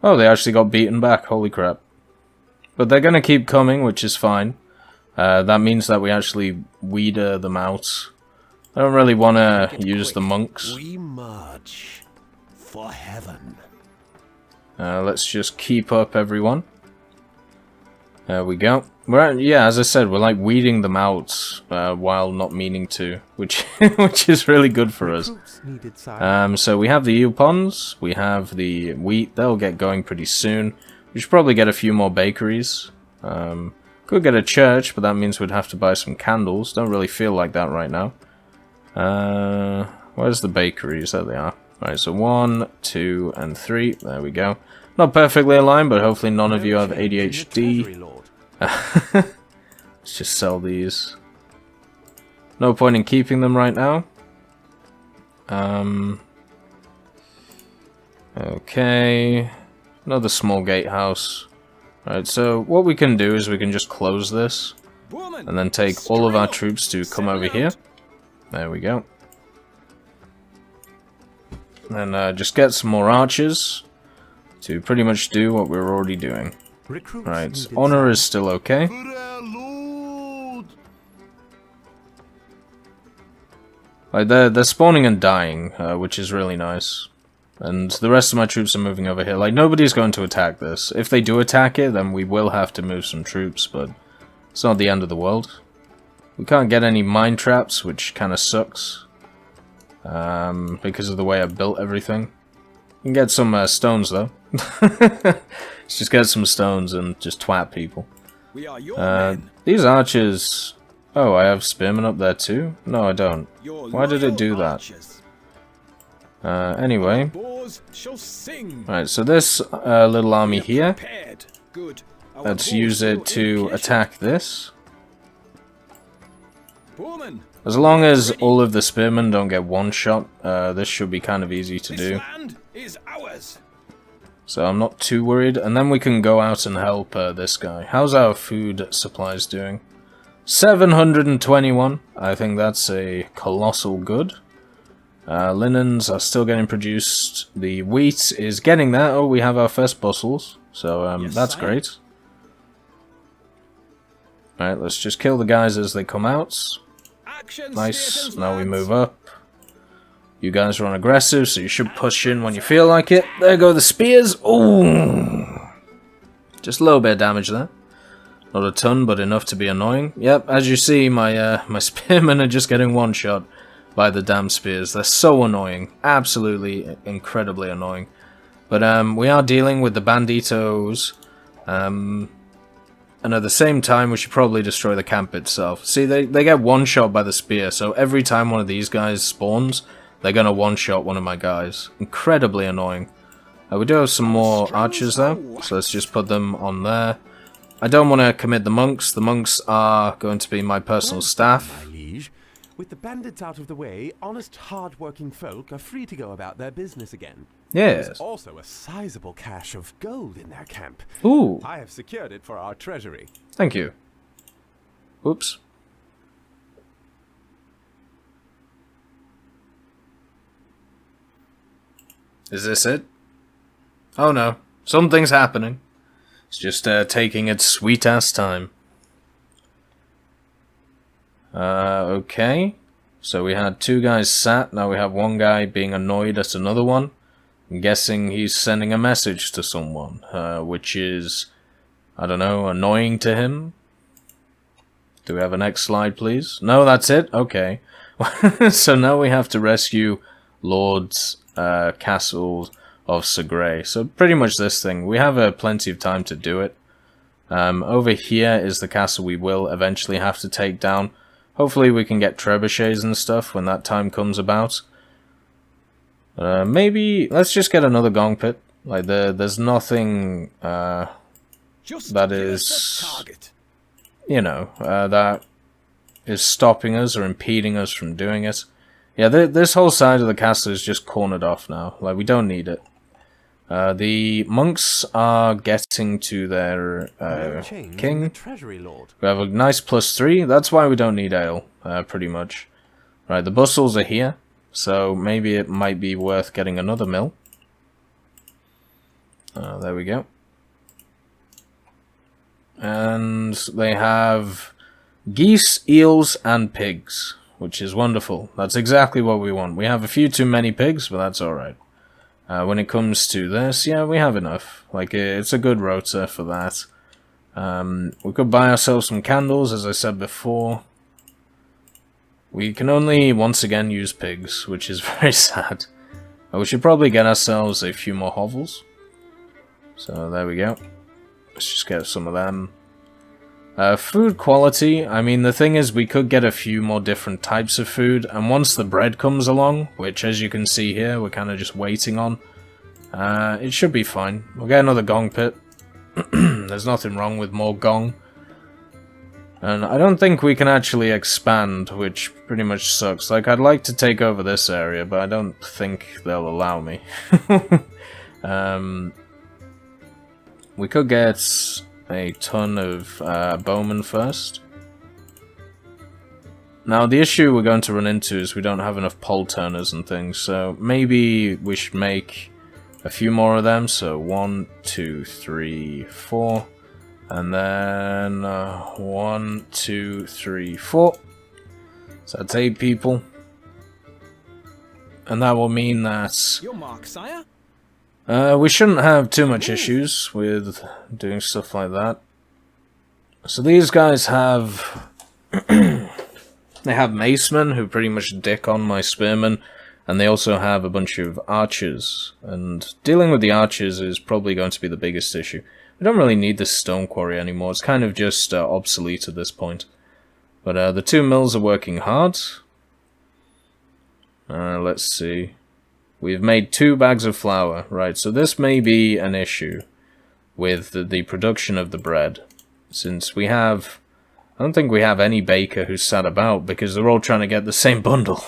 Oh, they actually got beaten back. Holy crap. But they're going to keep coming, which is fine. That means that we actually weed them out. I don't really want to use the monks. We march for heaven. Let's just keep up, everyone. There we go. Yeah, as I said, we're like weeding them out while not meaning to, which which is really good for us. So we have the Eupons, we have the wheat. They'll get going pretty soon. We should probably get a few more bakeries. Could get a church, but that means we'd have to buy some candles. Don't really feel like that right now. Where's the bakeries? There they are. Alright, so 1, 2, and 3. There we go. Not perfectly aligned, but hopefully none of you have ADHD. Let's just sell these. No point in keeping them right now. Okay. Another small gatehouse. Alright, so what we can do is we can just close this. And then take all of our troops to come over here. There we go. And just get some more archers to pretty much do what we're already doing. Right, honor is still okay. Like they're spawning and dying, which is really nice. And the rest of my troops are moving over here. Like, nobody's going to attack this. If they do attack it, then we will have to move some troops, but it's not the end of the world. We can't get any mine traps, which kind of sucks. Because of the way I built everything. You can get some stones, though. Let's just get some stones and just twat people. These archers... Oh, I have spearmen up there too? No, I don't. Why did it do that? Anyway. Alright, so this little army here, let's use it to attack this. As long as all of the spearmen don't get one shot, this should be kind of easy to do. So I'm not too worried. And then we can go out and help this guy. How's our food supplies doing? 721. I think that's a colossal good. Linens are still getting produced. The wheat is getting there. Oh, we have our first bustles. So that's great. Alright, let's just kill the guys as they come out. Nice. Now we move up. You guys are on aggressive, so you should push in when you feel like it. There go the spears. Ooh. Just a little bit of damage there. Not a ton, but enough to be annoying. Yep, as you see, my spearmen are just getting one shot by the damn spears. They're so annoying. Absolutely incredibly annoying. But we are dealing with the banditos. And at the same time, we should probably destroy the camp itself. See, they get one shot by the spear, so every time one of these guys spawns, they're going to one-shot one of my guys. Incredibly annoying. We do have some more archers though, so let's just put them on there. I don't want to commit the monks. The monks are going to be my personal staff. My liege, with the bandits out of the way, honest, hard-working folk are free to go about their business again. Yes. There's also a sizable cache of gold in their camp. Ooh. I have secured it for our treasury. Thank you. Oops. Is this it? Oh no. Something's happening. It's just taking its sweet-ass time. Okay. So we had two guys sat, now we have one guy being annoyed at another one. I'm guessing he's sending a message to someone, which is, I don't know, annoying to him. Do we have a next slide, please? No, that's it? Okay. So now we have to rescue Lord's castle of Segre. So pretty much this thing. We have plenty of time to do it. Over here is the castle we will eventually have to take down. Hopefully we can get trebuchets and stuff when that time comes about. Maybe let's just get another gong pit. Like there's nothing that is, you know, that is stopping us or impeding us from doing it. Yeah, this whole side of the castle is just cornered off now. Like, we don't need it. The monks are getting to their king. We have a nice +3. That's why we don't need ale, pretty much. Right, the bustles are here, so maybe it might be worth getting another mill. There we go. And they have geese, eels, and pigs, which is wonderful. That's exactly what we want. We have a few too many pigs, but that's alright. When it comes to this, yeah, we have enough. Like, it's a good rota for that. We could buy ourselves some candles, as I said before. We can only, once again, use pigs, which is very sad. We should probably get ourselves a few more hovels. So, there we go. Let's just get some of them. Food quality, I mean, the thing is, we could get a few more different types of food, and once the bread comes along, which, as you can see here, we're kind of just waiting on, it should be fine. We'll get another gong pit. There's nothing wrong with more gong. And I don't think we can actually expand, which pretty much sucks. Like, I'd like to take over this area, but I don't think they'll allow me. We could get a ton of bowmen first. Now, the issue we're going to run into is we don't have enough pole turners and things, so maybe we should make a few more of them. So 1, 2, 3, 4, and then 1, 2, 3, 4. So that's 8 people. And that will mean that Your mark, sire. we shouldn't have too much issues with doing stuff like that. So these guys have they have macemen who pretty much dick on my spearmen, and they also have a bunch of archers, and dealing with the archers is probably going to be the biggest issue. We don't really need this stone quarry anymore. It's kind of just obsolete at this point. But the 2 mills are working hard. Let's see. We've made 2 bags of flour. Right, so this may be an issue with the production of the bread. Since we have... I don't think we have any baker who's sat about, because they're all trying to get the same bundle.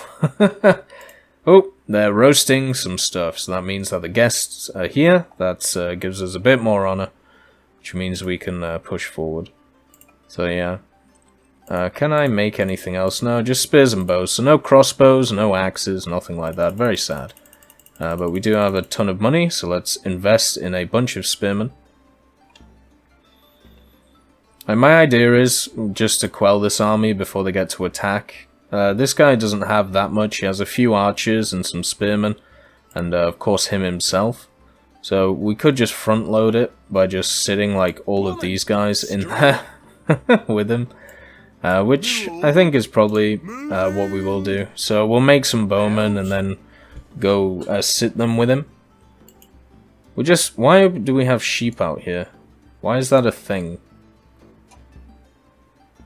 Oh, they're roasting some stuff, so that means that the guests are here. That gives us a bit more honor, which means we can push forward. So yeah. Can I make anything else? No, just spears and bows. So no crossbows, no axes, nothing like that. Very sad. But we do have a ton of money, so let's invest in a bunch of spearmen. And my idea is just to quell this army before they get to attack. This guy doesn't have that much. He has a few archers and some spearmen, and of course him himself. So we could just front load it by just sitting like all of these guys in there with him. Which I think is probably what we will do. So we'll make some bowmen and then go sit them with him. Why do we have sheep out here? Why is that a thing?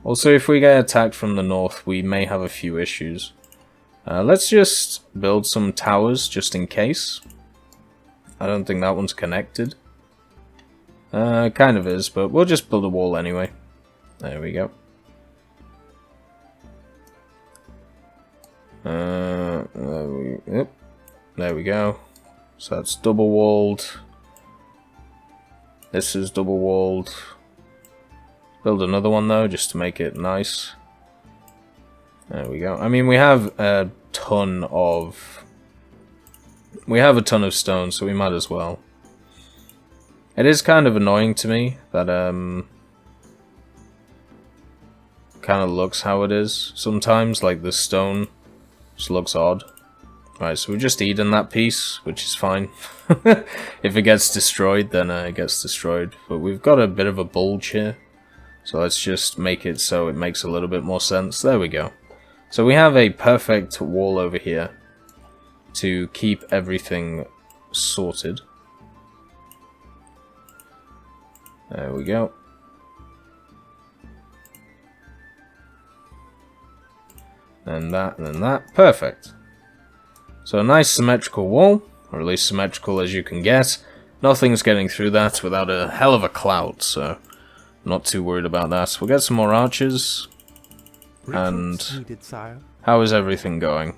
Also, if we get attacked from the north, we may have a few issues. Let's just build some towers just in case. I don't think that one's connected. Kind of is, but we'll just build a wall anyway. There we go. There we go. So that's double walled. This is double walled. Build another one though, just to make it nice. There we go. I mean, we have a ton of stone, so we might as well. It is kind of annoying to me that kind of looks how it is sometimes, like the stone just looks odd. Right, so we're just eating that piece, which is fine. If it gets destroyed, then it gets destroyed. But we've got a bit of a bulge here. So let's just make it so it makes a little bit more sense. There we go. So we have a perfect wall over here to keep everything sorted. There we go. And that, and then that. Perfect. So a nice symmetrical wall, or at least symmetrical as you can get. Nothing's getting through that without a hell of a cloud, so not too worried about that. We'll get some more archers. And how is everything going?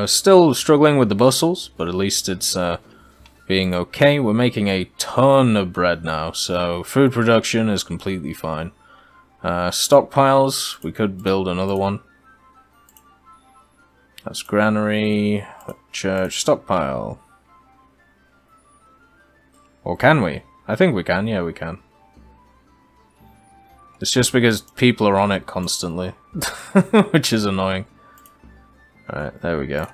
Still struggling with the bustles, but at least it's being okay. We're making a ton of bread now, so food production is completely fine. Stockpiles, we could build another one. That's granary, church, stockpile. Or can we? I think we can, yeah we can. It's just because people are on it constantly, which is annoying. Alright, there we go.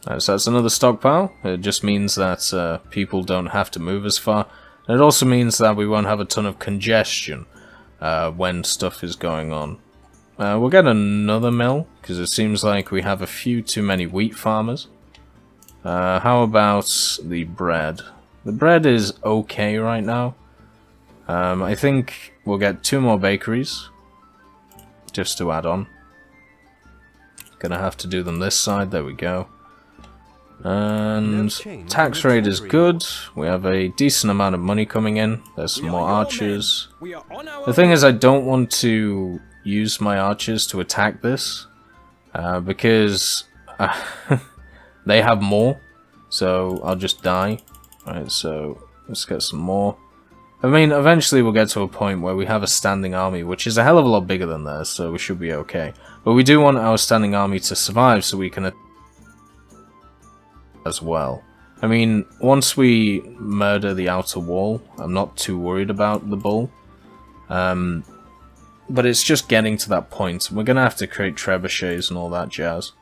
Alright, so that's another stockpile. It just means that people don't have to move as far. And it also means that we won't have a ton of congestion when stuff is going on. We'll get another mill, because it seems like we have a few too many wheat farmers. How about the bread? The bread is okay right now. I think we'll get 2 more bakeries, just to add on. Gonna have to do them this side, there we go. And tax rate is good. We have a decent amount of money coming in. There's some more archers. The thing is, I don't want to use my archers to attack this, because they have more, so I'll just die. Right, so let's get some more. I mean, eventually we'll get to a point where we have a standing army, which is a hell of a lot bigger than theirs, so we should be okay. But we do want our standing army to survive so we can as well. I mean, once we murder the outer wall, I'm not too worried about the bull. But it's just getting to that point. We're going to have to create trebuchets and all that jazz.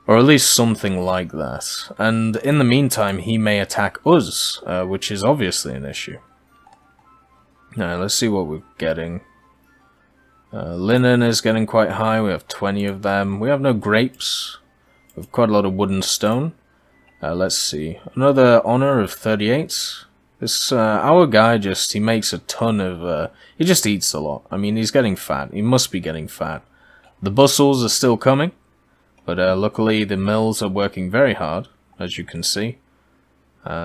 Or at least something like that. And in the meantime, he may attack us, which is obviously an issue. Now, let's see what we're getting. Linen is getting quite high. We have 20 of them. We have no grapes. We have quite a lot of wood and stone. Let's see. Another honor of 38. This, our guy he makes a ton of, he just eats a lot. I mean, he's getting fat. He must be getting fat. The bustles are still coming. But luckily the mills are working very hard, as you can see.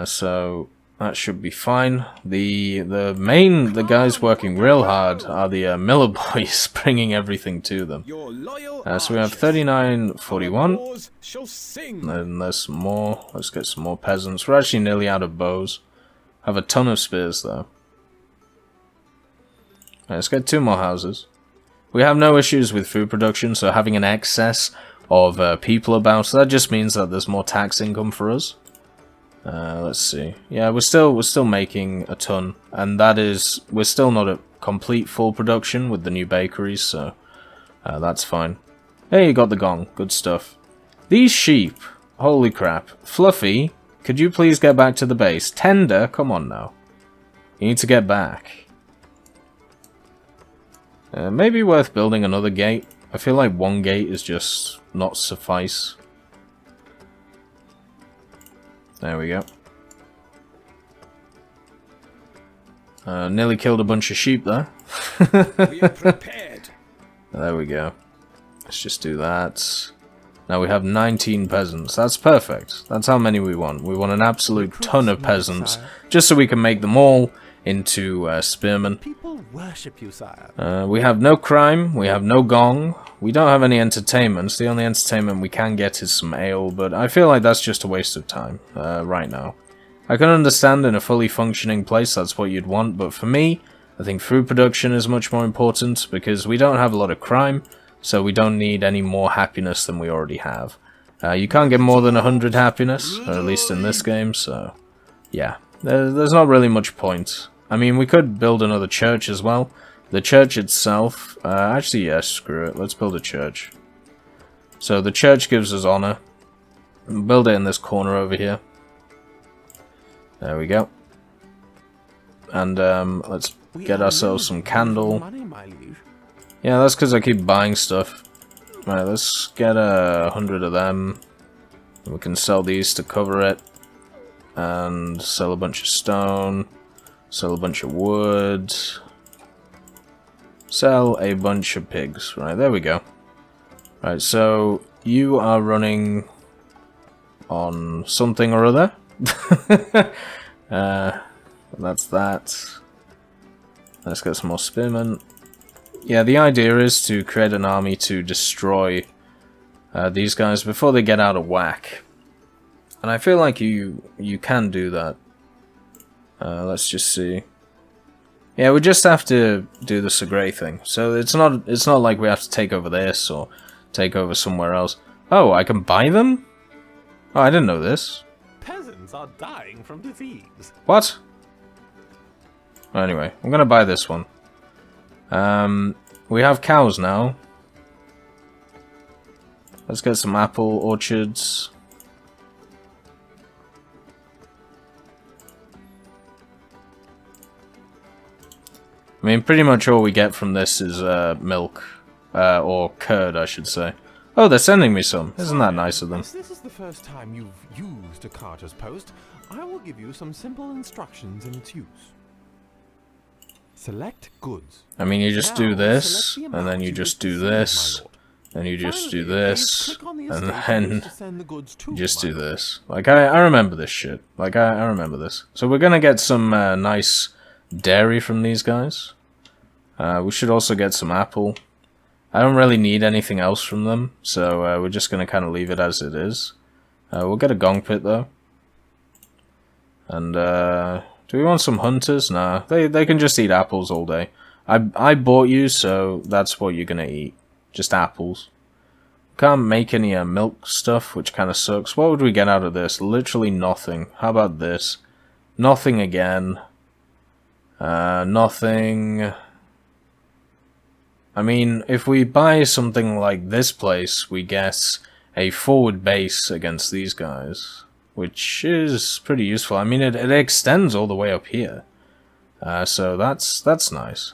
So that should be fine. The guys working real hard are the miller boys, bringing everything to them. So we have 3941. And there's some more. Let's get some more peasants. We're actually nearly out of bows. Have a ton of spears though. Let's get 2 more houses. We have no issues with food production, so having an excess of people about, so that just means that there's more tax income for us. Let's see. Yeah, we're still making a ton, and that is, we're still not at complete full production with the new bakeries, so that's fine. Hey, you got the gong. Good stuff. These sheep, holy crap. Fluffy, could you please get back to the base? Tender, come on now. You need to get back. Maybe worth building another gate. I feel like 1 gate is just not suffice. There we go. Nearly killed a bunch of sheep there. We are prepared. There we go. Let's just do that. Now we have 19 peasants. That's perfect. That's how many we want. We want an absolute ton of peasants, just so we can make them all into spearmen. People worship you, sire. We have no crime. We have no gong. We don't have any entertainments. The only entertainment we can get is some ale, but I feel like that's just a waste of time right now. I can understand in a fully functioning place that's what you'd want, but for me, I think food production is much more important because we don't have a lot of crime, so we don't need any more happiness than we already have. You can't get more than 100 happiness, or at least in this game, so yeah. There's not really much point. I mean, we could build another church as well. The church itself, actually, yes, screw it. Let's build a church. So the church gives us honor. Build it in this corner over here. There we go. And let's get ourselves some candle. Yeah, that's because I keep buying stuff. Right, let's get 100 of them. We can sell these to cover it. And sell a bunch of stone. Sell a bunch of wood. Sell a bunch of pigs. Right, there we go. Right, so you are running on something or other. That's that. Let's get some more spearmen. Yeah, the idea is to create an army to destroy these guys before they get out of whack. And I feel like you can do that. Let's just see. Yeah, we just have to do the Segre thing. So it's not like we have to take over this or take over somewhere else. Oh, I can buy them? Oh, I didn't know this. Peasants? citizens are dying from disease. What? Anyway, I'm gonna buy this one. We have cows now. Let's get some apple orchards. I mean, pretty much all we get from this is milk. Or curd, I should say. Oh, they're sending me some. Isn't that nice of them? As this is the first time you've used a carter's post, I will give you some simple instructions in its use. Select goods. I mean, you just Now, do this, select the and then amount you you just wish do to send, this, my lord. and you just do Finally, this, please click on the and estate you then wish to send the goods to, you just my do lord. this. Like, I remember this shit. Like, I remember this. So we're gonna get some nice dairy from these guys. We should also get some apple. I don't really need anything else from them, so we're just gonna kind of leave it as it is. We'll get a gong pit, though. And, do we want some hunters? Nah, they can just eat apples all day. I bought you, so that's what you're gonna eat. Just apples. Can't make any milk stuff, which kind of sucks. What would we get out of this? Literally nothing. How about this? Nothing again. Nothing. I mean, if we buy something like this place, we get a forward base against these guys, which is pretty useful. I mean, it extends all the way up here. So that's nice.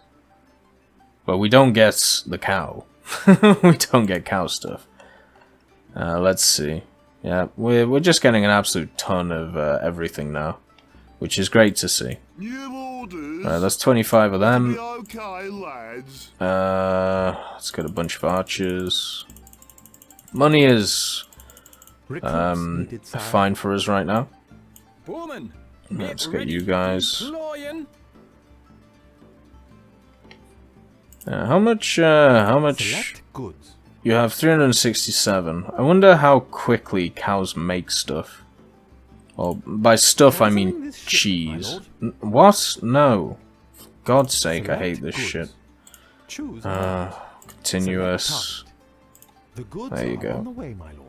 But we don't get the cow. We don't get cow stuff. Let's see. Yeah, we're just getting an absolute ton of everything now, which is great to see. That's 25 of them. Okay, lads. Let's get a bunch of archers. Money is Recruits needed, sire. fine for us right now. Woman, Let's get you guys. deploying. How much? How much? Select goods. You have 367. I wonder how quickly cows make stuff. Well, by stuff I mean Cancelling this ship, my cheese. lord. What? No. For God's sake, I Select hate this goods. shit. Choose amount. Continuous. Select target. The goods There you are go. on the way, my lord.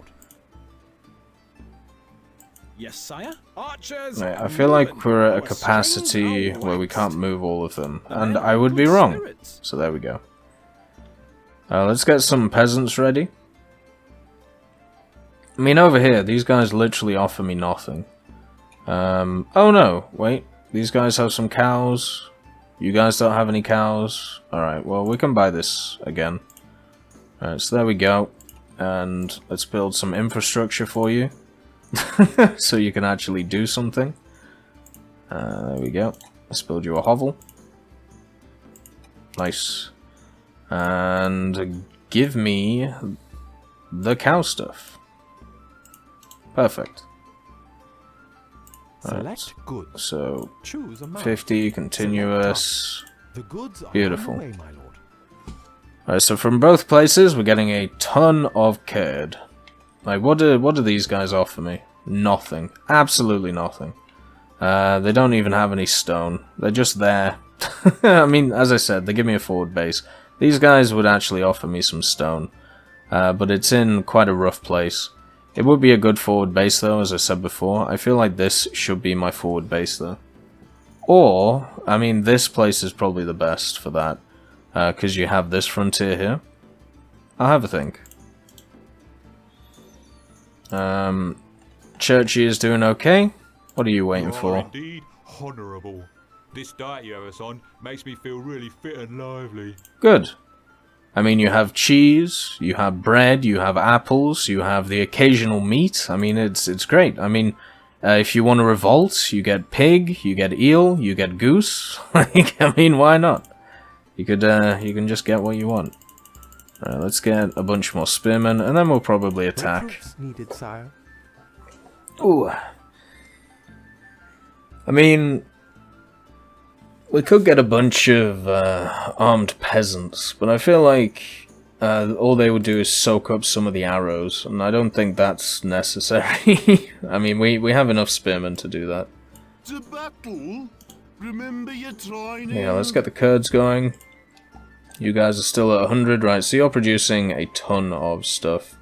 Yes, sire. Archers. Right, I feel like moving. we're at a Our capacity strings are where we waxed. can't move all of them, The and men I are would be good wrong. spirits. So there we go. Let's get some peasants ready. I mean, over here, these guys literally offer me nothing. Oh no, wait. These guys have some cows. You guys don't have any cows. Alright, well, we can buy this again. Alright, so there we go. And let's build some infrastructure for you. So you can actually do something. There we go. Let's build you a hovel. Nice. And give me the cow stuff. Perfect. Select goods. So Choose amount. 50 continuous. The goods are Beautiful. on the way, my lord. Alright, so from both places we're getting a ton of curd. Like, what do these guys offer me? Nothing. Absolutely nothing. They don't even have any stone. They're just there. I mean, as I said, they give me a forward base. These guys would actually offer me some stone. But it's in quite a rough place. It would be a good forward base though, as I said before. I feel like this should be my forward base though. Or, I mean, this place is probably the best for that. Because you have this frontier here. I'll have a think. Churchy is doing okay. What are you waiting for? Indeed, honourable. This diet you have us on makes me feel really fit and lively. Good. I mean, you have cheese, you have bread, you have apples, you have the occasional meat. I mean, it's great. I mean, if you want to revolt, you get pig, you get eel, you get goose. Like, I mean, why not? You can just get what you want. Alright, let's get a bunch more spearmen, and then we'll probably attack. Recruits needed, sire. Ooh. I mean, we could get a bunch of armed peasants, but I feel like all they would do is soak up some of the arrows, and I don't think that's necessary. I mean, we have enough spearmen to do that. To battle. Remember your training. Yeah, let's get the curds going. You guys are still at 100, right? So you're producing a ton of stuff,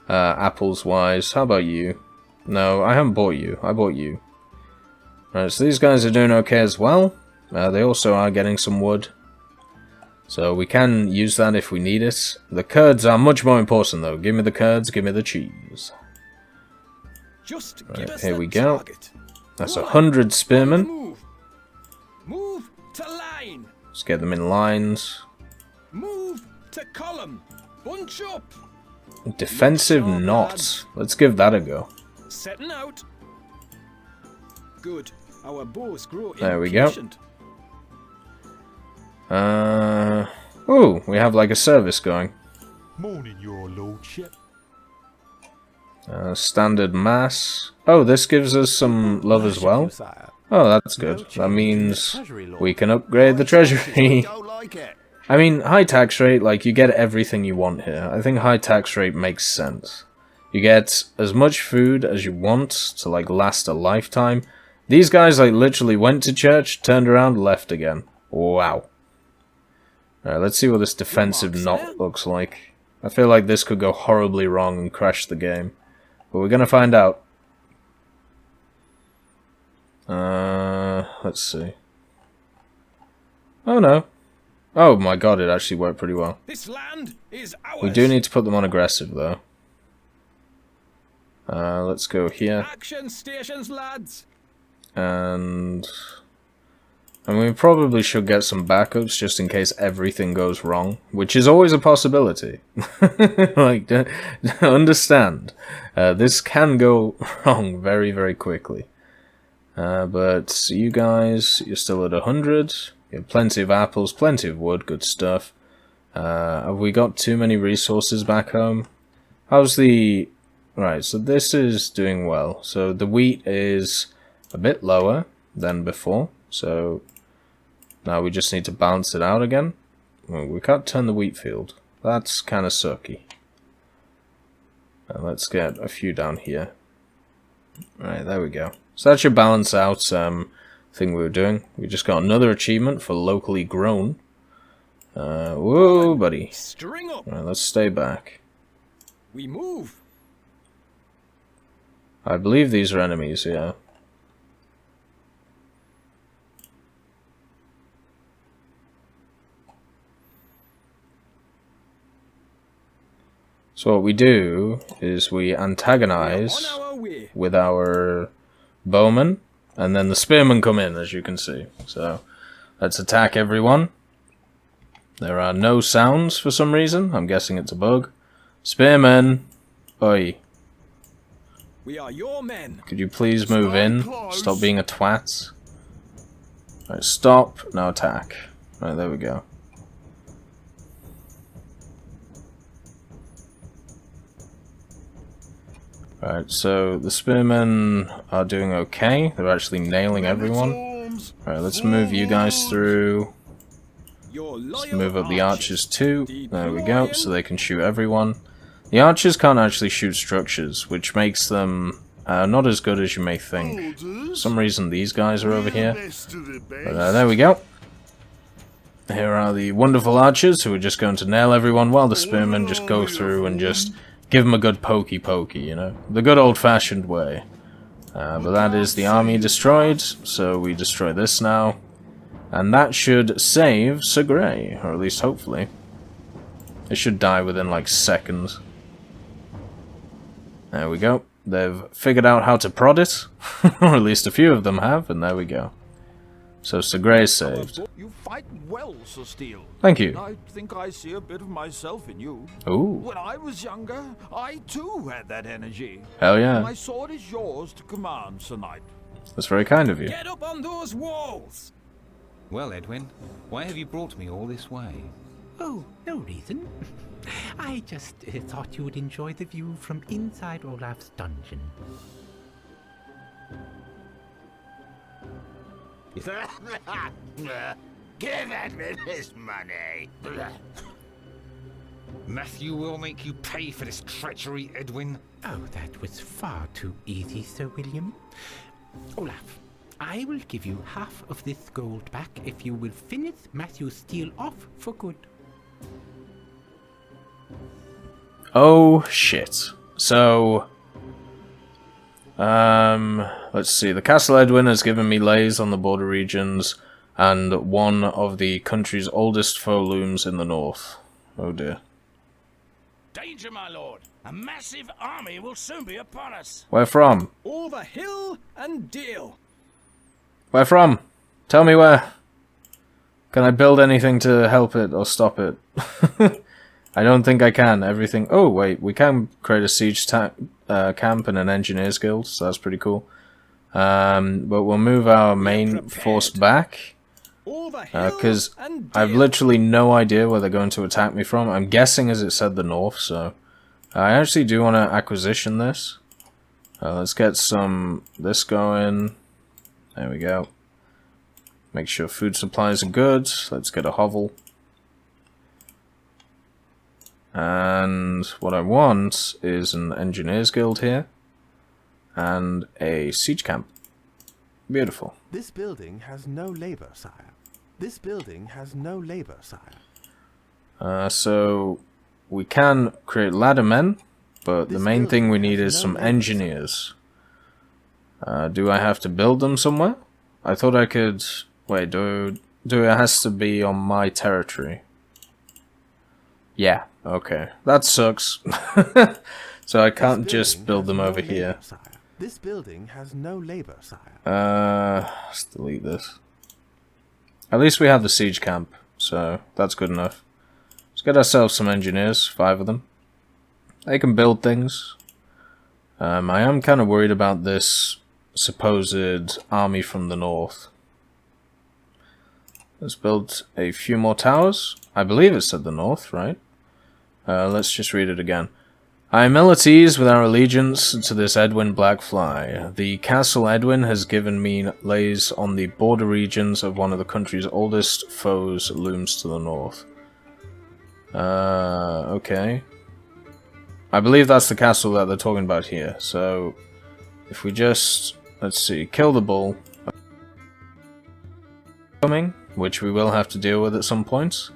apples-wise. How about you? No, I haven't bought you. I bought you. Right, so these guys are doing okay as well. They also are getting some wood. So we can use that if we need it. The curds are much more important though. Give me the curds, give me the cheese. Just Right, here we go. That's 100 spearmen. Move to line. Let's get them in lines. Move to column. Bunch up. Defensive knot. Let's give that a go. Setting out. Good. Our bows grow There we go. impatient. Ooh, we have like a service going. Morning, your lordship. Standard mass. Oh, this gives us some love as well. Oh, that's good. That means we can upgrade the treasury. Don't like it. I mean, high tax rate, like, you get everything you want here. I think high tax rate makes sense. You get as much food as you want to, like, last a lifetime. These guys, like, literally went to church, turned around, left again. Wow. Alright, let's see what this defensive knot looks like. I feel like this could go horribly wrong and crash the game. But we're gonna find out. Let's see. Oh no. Oh my god, it actually worked pretty well. This land is ours. We do need to put them on aggressive though. Let's go here. Action stations, lads. And we probably should get some backups just in case everything goes wrong, which is always a possibility. Like, understand, this can go wrong very, very quickly. But you guys, you're still at 100. You have plenty of apples, plenty of wood, good stuff. Have we got too many resources back home? How's the... Right, so this is doing well. So the wheat is a bit lower than before. So now we just need to balance it out again. Well, we can't turn the wheat field. That's kind of sucky. Let's get a few down here. Right, there we go. So that should balance out thing we were doing. We just got another achievement for locally grown. Whoa, buddy. String up. Right, let's stay back. We move. I believe these are enemies, yeah. So what we do is we antagonize On our way. with our bowmen, and then the spearmen come in, as you can see. So let's attack everyone. There are no sounds for some reason. I'm guessing it's a bug. Spearmen, oi. We are your men. Could you please move in? Stop being a twat. Right, stop. Now attack. Right, there we go. Right, so the spearmen are doing okay. They're actually nailing everyone. Right, let's move you guys through. Let's move up the archers too. There we go, so they can shoot everyone. The archers can't actually shoot structures, which makes them not as good as you may think. For some reason these guys are over here. But there we go. Here are the wonderful archers who are just going to nail everyone while the spearmen just go through and just give them a good pokey, you know? The good old-fashioned way. But that is the army destroyed, so we destroy this now. And that should save Sir Grey, or at least hopefully. It should die within like seconds. There we go. They've figured out how to prod it, or at least a few of them have, and there we go. So Sir Grey is saved. You fight well, Sir Steele. Thank you. I think I see a bit of myself in you. Ooh. When I was younger, I too had that energy. Hell yeah. My sword is yours to command, Sir Knight. That's very kind of you. Get up on those walls. Well, Edwin, why have you brought me all this way? Oh, no reason. I just thought you would enjoy the view from inside Olaf's dungeon. Give Edwin his money. Matthew will make you pay for this treachery, Edwin. Oh, that was far too easy, Sir William. Olaf, I will give you half of this gold back if you will finish Matthew Steele off for good. Oh, shit. So... Let's see. The Castle Edwin has given me lays on the border regions and one of the country's oldest foe looms in the north. Oh dear. Danger, my lord. A massive army will soon be upon us. Where from? Over hill and dale. Where from? Tell me where. Can I build anything to help it or stop it? I don't think I can. Everything... Oh, wait. We can create a siege camp and an engineers guild, so that's pretty cool. But we'll move our main force back. Because I've literally no idea where they're going to attack me from. I'm guessing, as it said, the north, so... I actually do want to acquisition this. Let's get this going. There we go. Make sure food supplies are good. Let's get a hovel. And what I want is an engineers guild here. And a siege camp. Beautiful. This building has no labor, sire. This building has no labor, sire. So we can create ladder men, but the main thing we need is some engineers. Do I have to build them somewhere? I thought I could... Wait, do it has to be on my territory? Yeah, okay. That sucks. So I can't just build them over here. This building has no labor, sire. Let's delete this. At least we have the siege camp, so that's good enough. Let's get ourselves some engineers, 5 of them. They can build things. I am kind of worried about this supposed army from the north. Let's build a few more towers. I believe it said the north, right? Let's just read it again. I am ill at ease with our allegiance to this Edwin Blackfly. The Castle Edwin has given me lays on the border regions of one of the country's oldest foes looms to the north. Okay. I believe that's the castle that they're talking about here. So, if we just, let's see, kill the bull. Coming, which we will have to deal with at some point.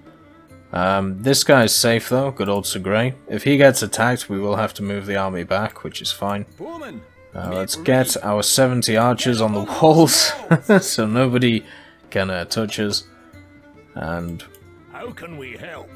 This guy's safe though, good old Sir Grey. If he gets attacked, we will have to move the army back, which is fine. Let's get our 70 archers on the walls, so nobody can touch us. And how can we help?